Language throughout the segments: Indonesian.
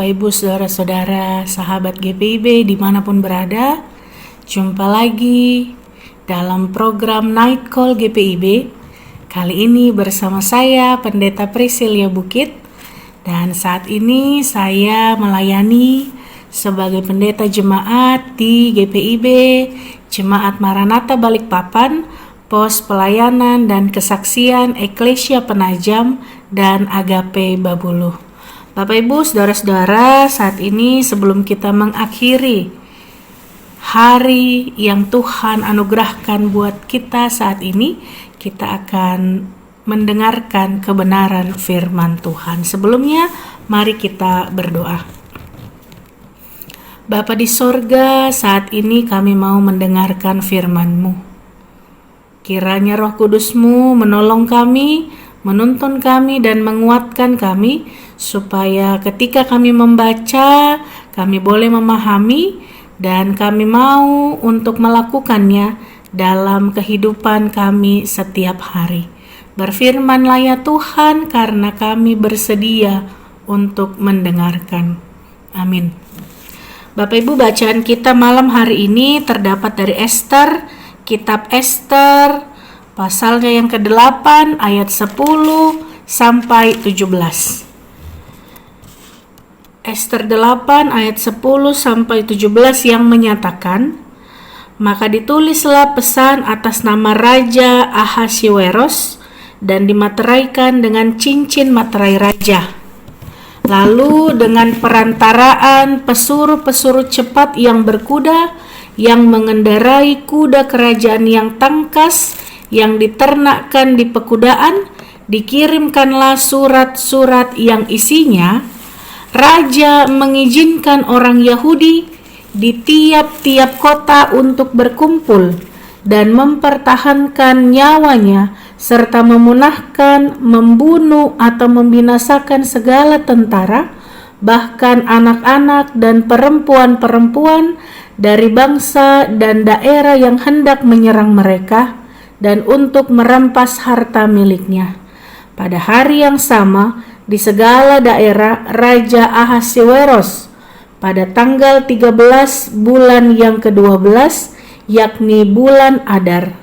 Bapak Ibu Saudara-saudara sahabat GPIB dimanapun berada. Jumpa lagi dalam program Night Call GPIB. Kali ini bersama saya Pendeta Priscilia Bukit. Dan saat ini saya melayani sebagai pendeta jemaat di GPIB Jemaat Maranatha Balikpapan, Pos Pelayanan dan Kesaksian Eklesia Penajam dan Agape Babuluh. Bapak Ibu, saudara-saudara, saat ini sebelum kita mengakhiri hari yang Tuhan anugerahkan buat kita saat ini, kita akan mendengarkan kebenaran firman Tuhan. Sebelumnya, mari kita berdoa. Bapa di sorga, saat ini kami mau mendengarkan firman-Mu. Kiranya Roh Kudus-Mu menolong kami, menuntun kami dan menguatkan kami, supaya ketika kami membaca, kami boleh memahami dan kami mau untuk melakukannya dalam kehidupan kami setiap hari. Berfirmanlah ya Tuhan, karena kami bersedia untuk mendengarkan. Amin. Bapak Ibu, bacaan kita malam hari ini terdapat dari Ester, kitab Ester, pasalnya yang ke-8 ayat 10 sampai 17. Ester 8 ayat 10 sampai 17 yang menyatakan, maka ditulislah pesan atas nama Raja Ahasiweros dan dimateraikan dengan cincin materai raja. Lalu dengan perantaraan pesuruh-pesuruh cepat yang berkuda, yang mengendarai kuda kerajaan yang tangkas, yang diternakkan di pekudaan, dikirimkanlah surat-surat yang isinya, Raja mengizinkan orang Yahudi di tiap-tiap kota untuk berkumpul dan mempertahankan nyawanya, serta memunahkan, membunuh atau membinasakan segala tentara, bahkan anak-anak dan perempuan-perempuan dari bangsa dan daerah yang hendak menyerang mereka, dan untuk merampas harta miliknya. Pada hari yang sama, di segala daerah Raja Ahasiweros pada tanggal 13 bulan yang ke-12, yakni bulan Adar,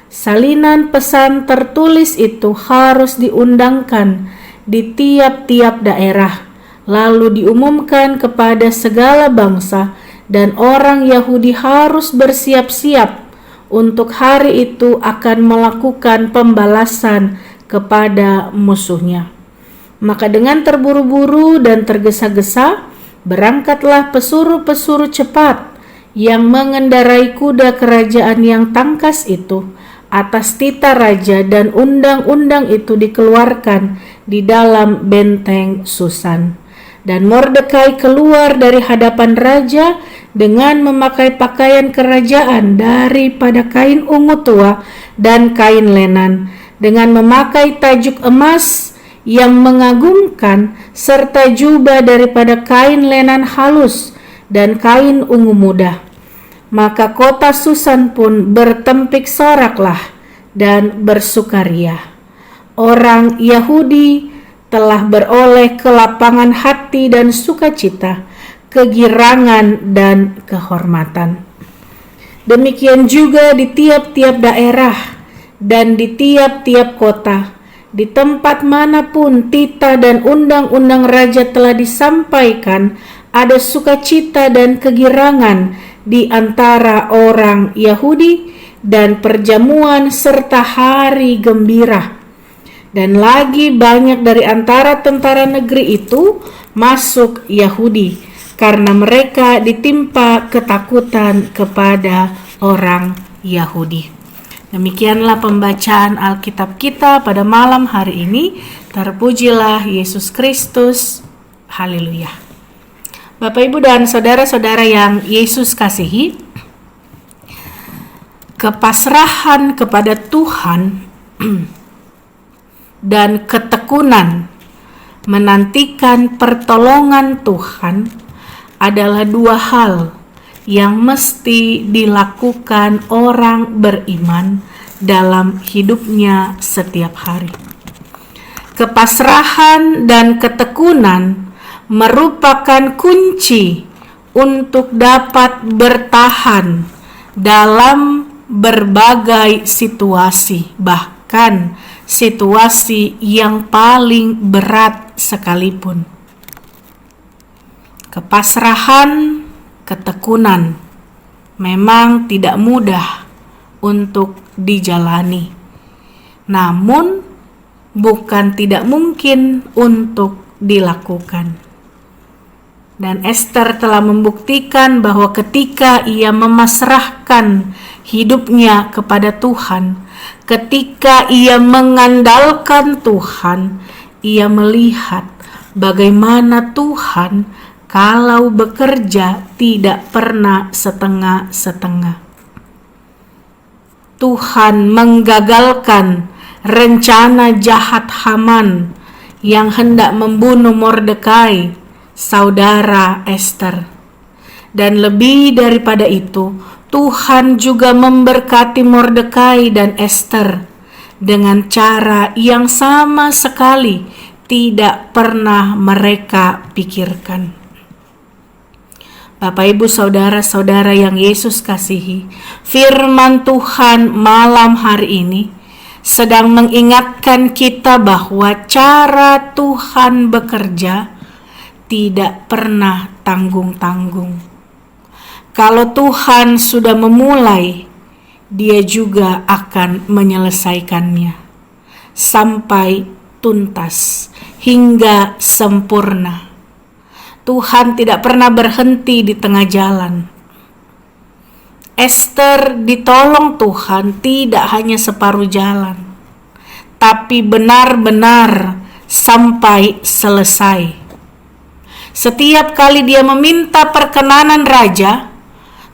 salinan pesan tertulis itu harus diundangkan di tiap-tiap daerah, lalu diumumkan kepada segala bangsa, dan orang Yahudi harus bersiap-siap untuk hari itu akan melakukan pembalasan kepada musuhnya. Maka dengan terburu-buru dan tergesa-gesa, berangkatlah pesuruh-pesuruh cepat yang mengendarai kuda kerajaan yang tangkas itu atas titah raja, dan undang-undang itu dikeluarkan di dalam benteng Susan. Dan Mordekai keluar dari hadapan raja dengan memakai pakaian kerajaan daripada kain ungu tua dan kain lenan, dengan memakai tajuk emas yang mengagumkan, serta jubah daripada kain lenan halus dan kain ungu muda. Maka kota Susan pun bertempik soraklah dan bersukaria. Orang Yahudi telah beroleh kelapangan hati dan sukacita, kegirangan dan kehormatan. Demikian juga di tiap-tiap daerah dan di tiap-tiap kota, di tempat manapun titah dan undang-undang raja telah disampaikan, ada sukacita dan kegirangan di antara orang Yahudi, dan perjamuan serta hari gembira. Dan lagi banyak dari antara tentara negeri itu masuk Yahudi, karena mereka ditimpa ketakutan kepada orang Yahudi. Demikianlah pembacaan Alkitab kita pada malam hari ini. Terpujilah Yesus Kristus. Haleluya. Bapak, Ibu, dan saudara-saudara yang Yesus kasihi, kepasrahan kepada Tuhan dan ketekunan menantikan pertolongan Tuhan adalah dua hal yang mesti dilakukan orang beriman dalam hidupnya setiap hari. Kepasrahan dan ketekunan merupakan kunci untuk dapat bertahan dalam berbagai situasi, bahkan situasi yang paling berat sekalipun. Kepasrahan, ketekunan memang tidak mudah untuk dijalani, namun bukan tidak mungkin untuk dilakukan. Dan Ester telah membuktikan bahwa ketika ia memasrahkan hidupnya kepada Tuhan, ketika ia mengandalkan Tuhan, ia melihat bagaimana Tuhan kalau bekerja tidak pernah setengah-setengah. Tuhan menggagalkan rencana jahat Haman yang hendak membunuh Mordekai, saudara Ester. Dan lebih daripada itu, Tuhan juga memberkati Mordekai dan Ester dengan cara yang sama sekali tidak pernah mereka pikirkan. Bapak, Ibu, saudara-saudara yang Yesus kasihi, firman Tuhan malam hari ini sedang mengingatkan kita bahwa cara Tuhan bekerja tidak pernah tanggung-tanggung. Kalau Tuhan sudah memulai, Dia juga akan menyelesaikannya sampai tuntas hingga sempurna. Tuhan tidak pernah berhenti di tengah jalan. Ester ditolong Tuhan tidak hanya separuh jalan, tapi benar-benar sampai selesai. Setiap kali dia meminta perkenanan raja,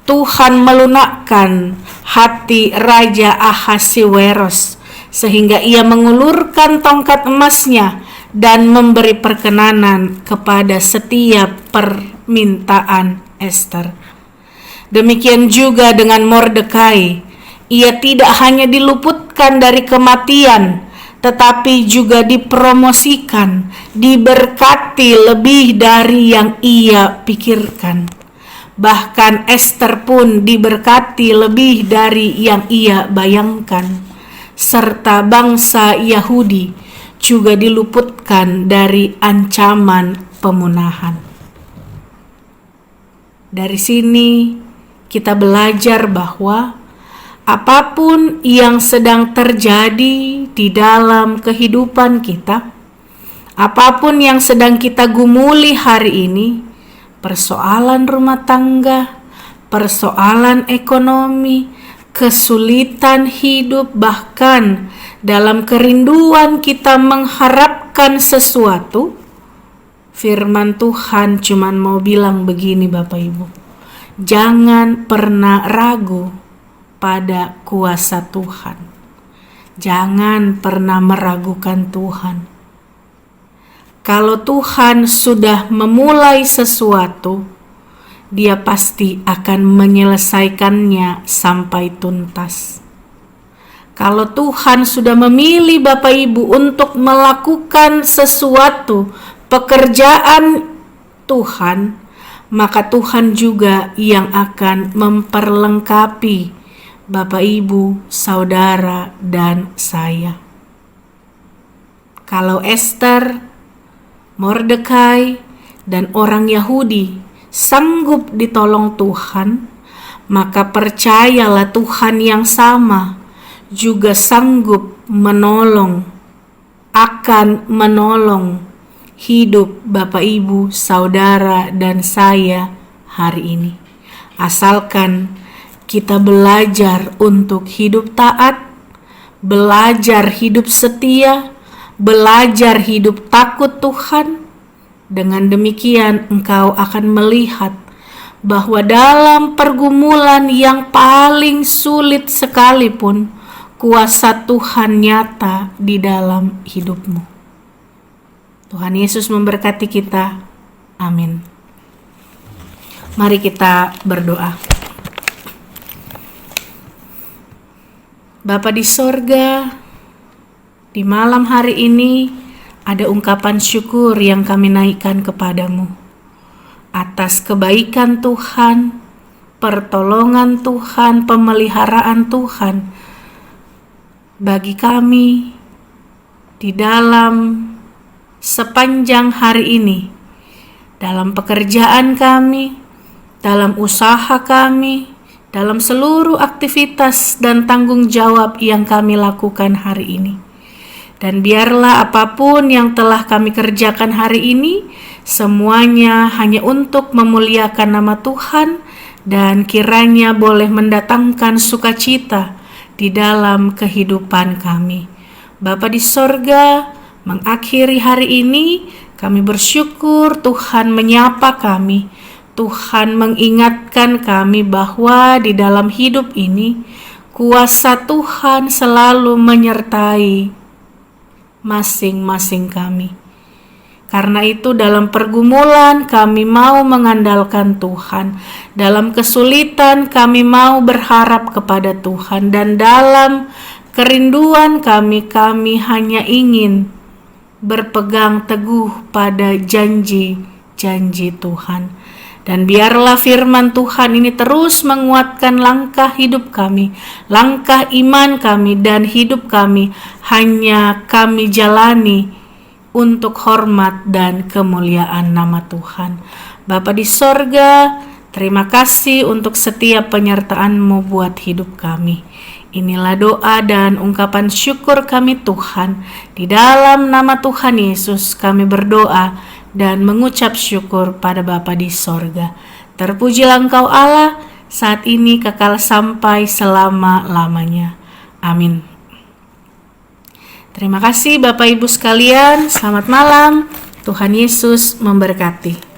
Tuhan melunakkan hati Raja Ahasiweros sehingga ia mengulurkan tongkat emasnya dan memberi perkenanan kepada setiap permintaan Ester. Demikian juga dengan Mordekai. Ia tidak hanya diluputkan dari kematian, tetapi juga dipromosikan, diberkati lebih dari yang ia pikirkan. Bahkan Ester pun diberkati lebih dari yang ia bayangkan. Serta bangsa Yahudi juga diluputkan dari ancaman pemunahan. Dari sini kita belajar bahwa apapun yang sedang terjadi di dalam kehidupan kita, apapun yang sedang kita gumuli hari ini, persoalan rumah tangga, persoalan ekonomi, kesulitan hidup, bahkan dalam kerinduan kita mengharapkan sesuatu, firman Tuhan cuman mau bilang begini Bapak Ibu, jangan pernah ragu pada kuasa Tuhan. Jangan pernah meragukan Tuhan. Kalau Tuhan sudah memulai sesuatu, Dia pasti akan menyelesaikannya sampai tuntas. Kalau Tuhan sudah memilih Bapak Ibu untuk melakukan sesuatu pekerjaan Tuhan, maka Tuhan juga yang akan memperlengkapi Bapak Ibu, saudara, dan saya. Kalau Ester, Mordekai, dan orang Yahudi sanggup ditolong Tuhan, maka percayalah Tuhan yang sama juga sanggup menolong, akan menolong hidup Bapak Ibu, saudara, dan saya hari ini. Asalkan kita belajar untuk hidup taat, belajar hidup setia, belajar hidup takut Tuhan. Dengan demikian engkau akan melihat bahwa dalam pergumulan yang paling sulit sekalipun, kuasa Tuhan nyata di dalam hidupmu. Tuhan Yesus memberkati kita. Amin. Mari kita berdoa. Bapa di sorga, di malam hari ini ada ungkapan syukur yang kami naikkan kepadamu atas kebaikan Tuhan, pertolongan Tuhan, pemeliharaan Tuhan bagi kami di dalam sepanjang hari ini, dalam pekerjaan kami, dalam usaha kami, dalam seluruh aktivitas dan tanggung jawab yang kami lakukan hari ini. Dan biarlah apapun yang telah kami kerjakan hari ini, semuanya hanya untuk memuliakan nama Tuhan dan kiranya boleh mendatangkan sukacita di dalam kehidupan kami. Bapa di sorga, mengakhiri hari ini, kami bersyukur Tuhan menyapa kami. Tuhan mengingatkan kami bahwa di dalam hidup ini, kuasa Tuhan selalu menyertai masing-masing kami. Karena itu dalam pergumulan kami mau mengandalkan Tuhan. Dalam kesulitan kami mau berharap kepada Tuhan. Dan dalam kerinduan kami hanya ingin berpegang teguh pada janji-janji Tuhan. Dan biarlah firman Tuhan ini terus menguatkan langkah hidup kami, langkah iman kami dan hidup kami hanya kami jalani untuk hormat dan kemuliaan nama Tuhan. Bapa di sorga, terima kasih untuk setiap penyertaan-Mu buat hidup kami. Inilah doa dan ungkapan syukur kami Tuhan. Di dalam nama Tuhan Yesus kami berdoa dan mengucap syukur pada Bapa di sorga. Terpujilah Engkau Allah, saat ini kekal sampai selama-lamanya. Amin. Terima kasih Bapak Ibu sekalian, selamat malam. Tuhan Yesus memberkati.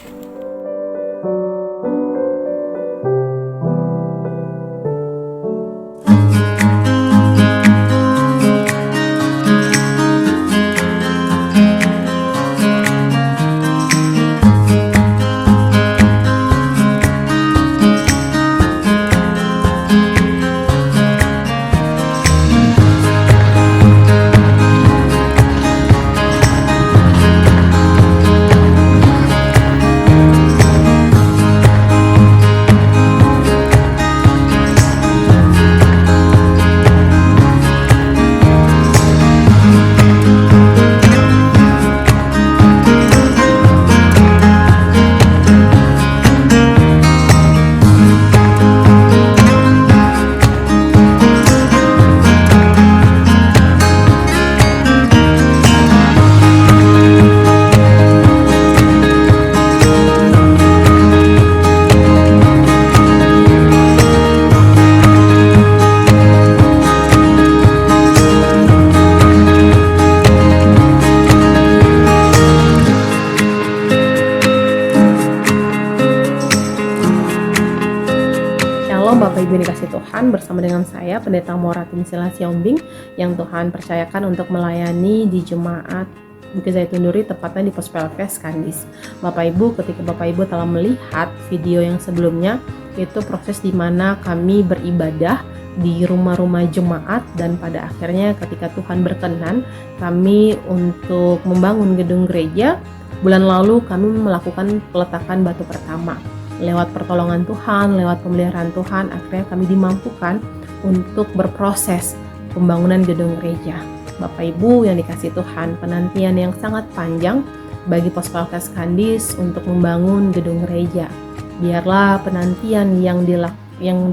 Bapak Ibu yang dikasih Tuhan, bersama dengan saya Pendeta Moratin Sila Siombing yang Tuhan percayakan untuk melayani di Jemaat Bukit Zaitun Duri, tepatnya di Pos Pelkes Kandis. Bapak Ibu, ketika Bapak Ibu telah melihat video yang sebelumnya, itu proses di mana kami beribadah di rumah-rumah jemaat, dan pada akhirnya ketika Tuhan berkenan kami untuk membangun gedung gereja, bulan lalu kami melakukan peletakan batu pertama. Lewat pertolongan Tuhan, lewat pemeliharaan Tuhan, akhirnya kami dimampukan untuk berproses pembangunan gedung gereja. Bapak Ibu yang dikasih Tuhan, penantian yang sangat panjang bagi Pos Pelkes Kandis untuk membangun gedung gereja. Biarlah penantian yang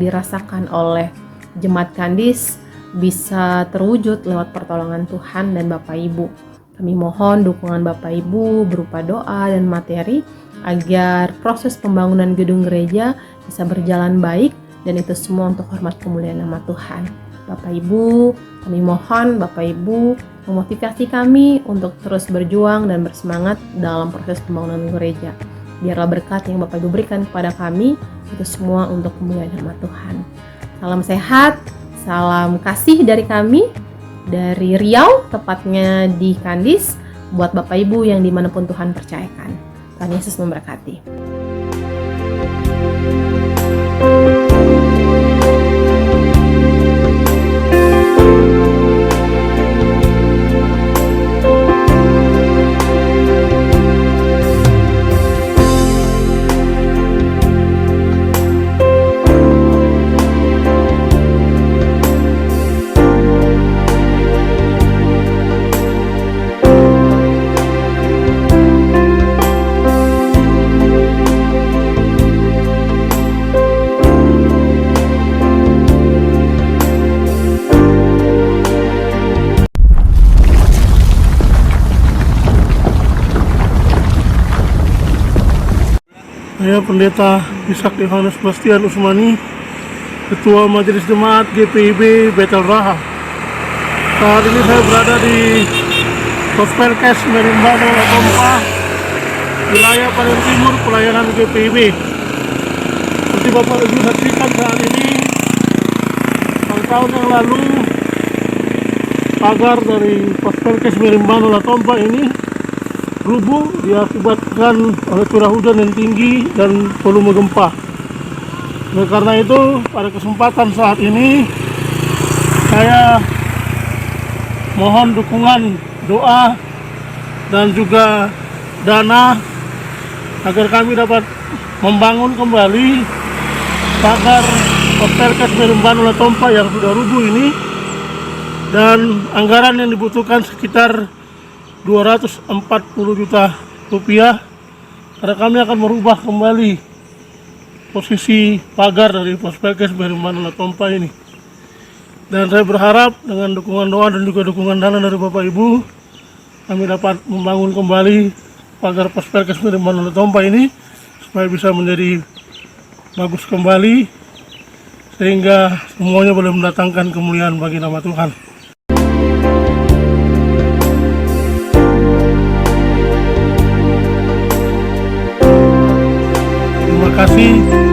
dirasakan oleh Jemaat Kandis bisa terwujud lewat pertolongan Tuhan dan Bapak Ibu. Kami mohon dukungan Bapak Ibu berupa doa dan materi agar proses pembangunan gedung gereja bisa berjalan baik, dan itu semua untuk hormat kemuliaan nama Tuhan. Bapak Ibu, kami mohon Bapak Ibu memotivasi kami untuk terus berjuang dan bersemangat dalam proses pembangunan gereja. Biarlah berkat yang Bapak Ibu berikan kepada kami, itu semua untuk kemuliaan nama Tuhan. Salam sehat, salam kasih dari kami, dari Riau, tepatnya di Kandis, buat Bapak Ibu yang dimanapun Tuhan percayakan. Tuhan Yesus memberkati. Saya Pendeta Ishak Yohanes Bastian Usmani, Ketua Majelis Jemaat GPIB Betel Raha. Saat ini saya berada di Pospelkes Merimbano Latompa, wilayah paling timur pelayanan GPIB. Seperti Bapak Ibu saksikan saat ini, tahun yang lalu pagar dari Pospelkes Merimbano Latompa ini rubuh diakibatkan oleh curah hujan yang tinggi dan volume gempa. Oleh karena itu, pada kesempatan saat ini saya mohon dukungan doa dan juga dana agar kami dapat membangun kembali pagar Pospelkes Merimbano Latompa yang sudah rubuh ini, dan anggaran yang dibutuhkan sekitar 240 juta rupiah karena kami akan merubah kembali posisi pagar dari Pospelkes Merimbano Latompa ini. Dan saya berharap dengan dukungan doa dan juga dukungan dana dari Bapak Ibu, kami dapat membangun kembali pagar Pospelkes Merimbano Latompa ini supaya bisa menjadi bagus kembali, sehingga semuanya boleh mendatangkan kemuliaan bagi nama Tuhan. Terima kasih.